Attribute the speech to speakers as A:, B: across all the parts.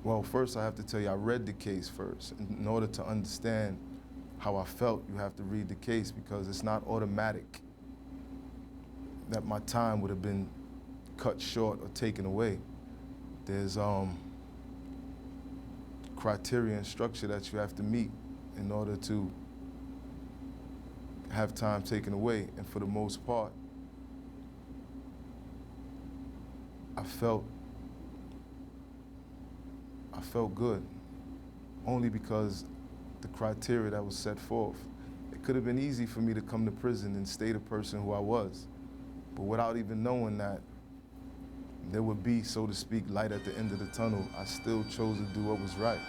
A: Well, first I have to tell you, I read the case first. In order to understand how I felt, you have to read the case because it's not automatic that my time would have been cut short or taken away. There's criteria and structure that you have to meet in order to have time taken away. And for the most part, I felt good, only because the criteria that was set forth. It could have been easy for me to come to prison and stay the person who I was, but without even knowing that there would be, so to speak, light at the end of the tunnel, I still chose to do what was right.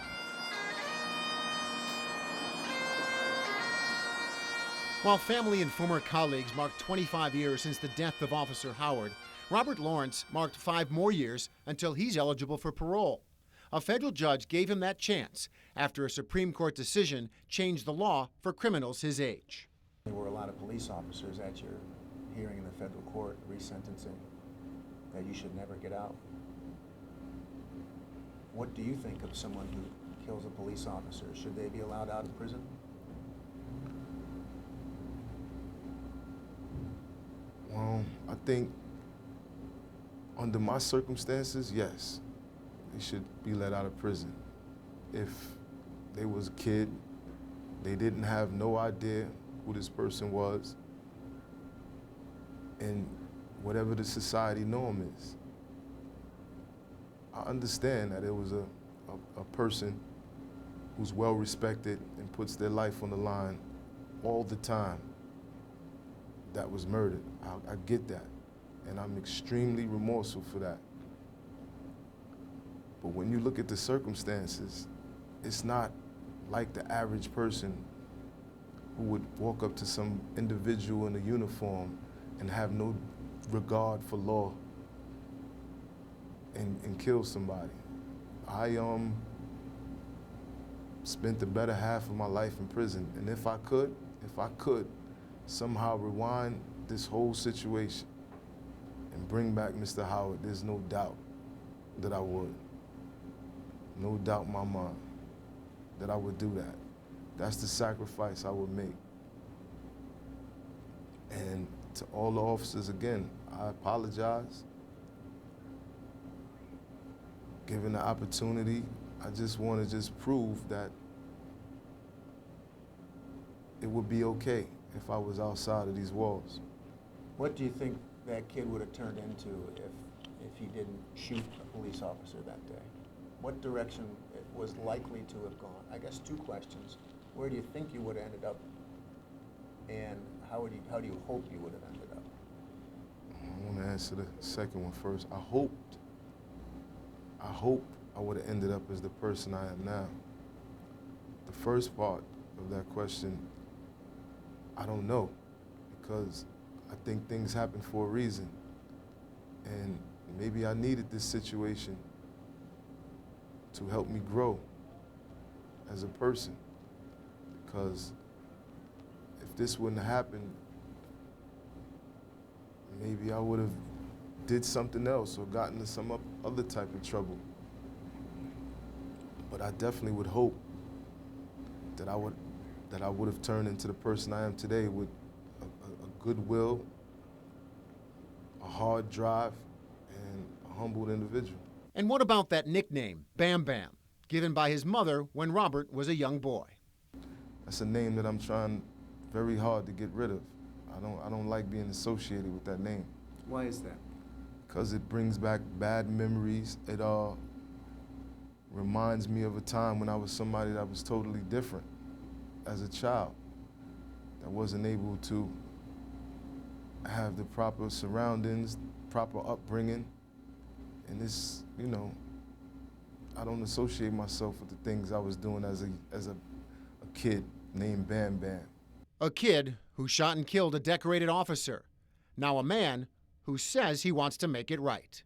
B: While family and former colleagues marked 25 years since the death of Officer Howard, Robert Lawrence marked 5 more years until he's eligible for parole. A federal judge gave him that chance after a Supreme Court decision changed the law for criminals his age.
C: There were a lot of police officers at your hearing in the federal court, resentencing, that you should never get out. What do you think of someone who kills a police officer? Should they be allowed out of prison?
A: Well, I think under my circumstances, yes, they should be let out of prison. If they was a kid, they didn't have no idea who this person was, and whatever the society norm is. I understand that it was a person who's well respected and puts their life on the line all the time that was murdered. I get that, and I'm extremely remorseful for that. But when you look at the circumstances, it's not like the average person who would walk up to some individual in a uniform and have no regard for law and kill somebody. I spent the better half of my life in prison, and if I could somehow rewind this whole situation and bring back Mr. Howard, there's no doubt that I would. No doubt in my mind that I would do that. That's the sacrifice I would make. And to all the officers, again, I apologize. Given the opportunity, I just want to prove that it would be okay if I was outside of these walls.
C: What do you think that kid would have turned into if he didn't shoot a police officer that day? What direction it was likely to have gone? I guess 2 questions. Where do you think you would have ended up? And how do you hope you would have ended up?
A: I want to answer the second one first. I hope I would have ended up as the person I am now. The first part of that question, I don't know, because I think things happen for a reason. And maybe I needed this situation to help me grow as a person. Because if this wouldn't have happened, maybe I would have did something else or gotten into some other type of trouble. But I definitely would hope that I would have turned into the person I am today with a goodwill, a hard drive, and a humbled individual.
B: And what about that nickname, Bam Bam, given by his mother when Robert was a young boy?
A: That's a name that I'm trying very hard to get rid of. I don't like being associated with that name.
C: Why is that?
A: Because it brings back bad memories. It reminds me of a time when I was somebody that was totally different as a child, that wasn't able to have the proper surroundings, proper upbringing. And this, I don't associate myself with the things I was doing as a kid named Bam Bam.
B: A kid who shot and killed a decorated officer. Now a man who says he wants to make it right.